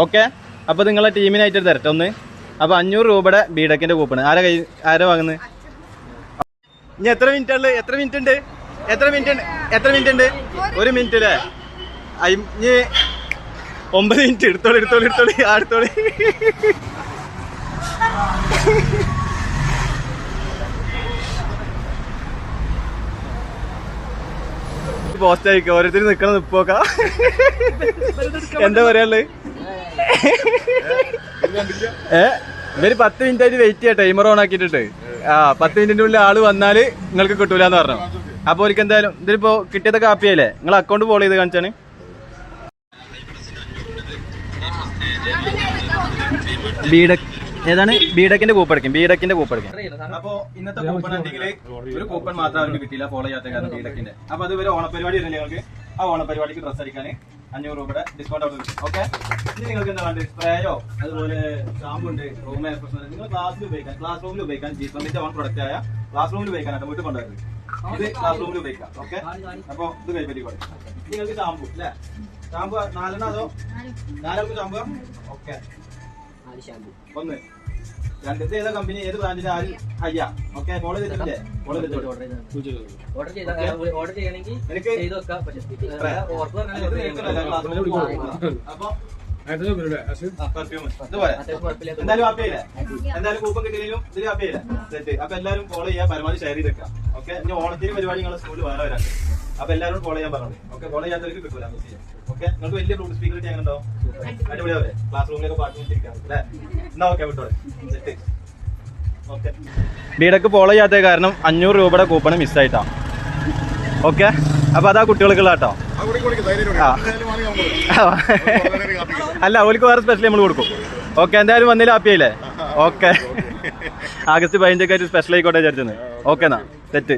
Okay. അപ്പോൾ നിങ്ങളെ ടീമിനായിട്ട് തരട്ടെ ഒന്ന്. അപ്പോൾ 500 രൂപയുടെ ബീഡക്കിൻ്റെ കൂപ്പണ് ആരാ വാങ്ങുന്നത്? ഇനി എത്ര മിനിറ്റ് ഉണ്ട്? എത്ര മിനിറ്റ് ഉണ്ട്? 1 മിനിറ്റ് അല്ലേ? ഇനി 9 മിനിറ്റ്. എടുത്തോളി. പോസ്റ്റ് ആയിക്കോ, ഓരോരുത്തർ നിക്കണം നിപ്പോക്ക. എന്താ പറയാനുള്ളത്? ഇവര് 10 മിനിറ്റ് ആയിട്ട് വെയിറ്റ് ചെയ്യാം, ടൈമർ ഓൺ ആക്കിയിട്ടുണ്ട്. 10 മിനിറ്റിന്റെ ഉള്ളിൽ ആള് വന്നാല് നിങ്ങൾക്ക് കിട്ടൂലെന്ന് പറഞ്ഞു. അപ്പൊ അവർക്ക് എന്തായാലും ഇതിലിപ്പോ കിട്ടിയതൊക്കെ ഹാപ്പിയായില്ലേ? നിങ്ങൾ അക്കൗണ്ട് ഫോളോ ചെയ്ത് കാണിച്ചാണ്. ഏതാണ്? ബീഡക്കിന്റെ കൂപ്പ് അടിക്കും. അപ്പൊ ഇന്നത്തെ കൂപ്പൺ ഉണ്ടെങ്കിൽ ഒരു കൂപ്പൺ മാത്രം അവർക്ക് കിട്ടിയില്ല, ഫോളോ ചെയ്യാത്ത കാരണം ബീഡക്കിന്റെ. അപ്പൊ അത് ഒരു ഓണപരിപാടി വരുന്നില്ല നിങ്ങൾക്ക്. ആ ഓണപരിപാടിക്ക് ഡ്രസ് അടിക്കാൻ 500 രൂപയുടെ ഡിസ്കൗണ്ട് അവിടെ കിട്ടും. ഓക്കെ. ഇനി നിങ്ങൾക്ക് എന്താ വേണ്ടത്? സ്പ്രേയോ അതുപോലെ ഷാമ്പു ഉണ്ട്, റൂം എയർ ഫ്രഷനർ. നിങ്ങൾ ക്ലാസ് റൂമിൽ ഉപയോഗിക്കാൻ ജീപ്പമിന്റെ ഓൺ പ്രൊഡക്റ്റ് ആയ ക്ലാസ് റൂമിൽ ഉപയോഗിക്കാനായിട്ട് വീട്ടിൽ കൊണ്ടുവരുന്നത്. ഇത് ക്ലാസ് റൂമിൽ ഉപയോഗിക്കാം. ഓക്കെ. അപ്പൊ ഇത് കൈപ്പറ്റിക്കോട്ടെ. നിങ്ങൾക്ക് ഷാമ്പു അല്ലേ? ഷാമ്പു 4 അതോ 4 ഷാമ്പു? ഓക്കെ. 1 2 ഏതാ കമ്പനി, ഏത് ബ്രാൻഡിന്റെ? ഹയ്യ. ഓക്കെ. ഫോളോ ചെയ്തിട്ടില്ലേ? അപ്പൊ എന്തായാലും ഹാപ്പിയായില്ലേ? എന്തായാലും കൂപ്പൺ കിട്ടിയാലും ഇതിൽ ഹാപ്പിയായില്ലേ? സെറ്റ്. അപ്പൊ എല്ലാവരും ഫോളോ ചെയ്യാൻ പരമാവധി ഷെയർ ചെയ്തേക്കാം. ഓക്കെ. ഇനി ഓണത്തിന് പരിപാടി നിങ്ങളുടെ സ്കൂളിൽ വേറെ വരാം. അപ്പൊ എല്ലാവരും ഫോളോ ചെയ്യാൻ പറഞ്ഞു. ഓക്കെ. ഫോളോ ചെയ്യാത്തവർക്ക് കിട്ടൂല. ഓക്കെ. നിങ്ങൾക്ക് വലിയ ബ്ലൂടൂത്ത് സ്പീക്കർ കിട്ടി അങ്ങനെ ഉണ്ടാവും. അടിപൊളിയാവേ? ക്ലാസ് റൂമിലൊക്കെ പാട്ട് വെച്ചിരിക്കാം അല്ലേ? എന്നാ ഓക്കെ, വിട്ടോളെ. സെറ്റ്. ഓക്കെ. ബീഡക്ക് ഫോളോ ചെയ്യാത്ത കാരണം 500 രൂപയുടെ കൂപ്പണ് മിസ്സായിട്ടാ. ഓക്കെ. അപ്പൊ അതാ കുട്ടികൾക്കുള്ള കേട്ടോ. അല്ല, അവർക്ക് വേറെ സ്പെഷ്യൽ നമ്മൾ കൊടുക്കും. ഓക്കെ. എന്തായാലും വന്നില്ല ഹാപ്പിയായില്ലേ? ഓക്കെ. ആഗസ്റ്റ് 15 സ്പെഷ്യൽ ആയിക്കോട്ടെ വിചാരിച്ചത്. ഓക്കെ എന്നാ സെറ്റ്.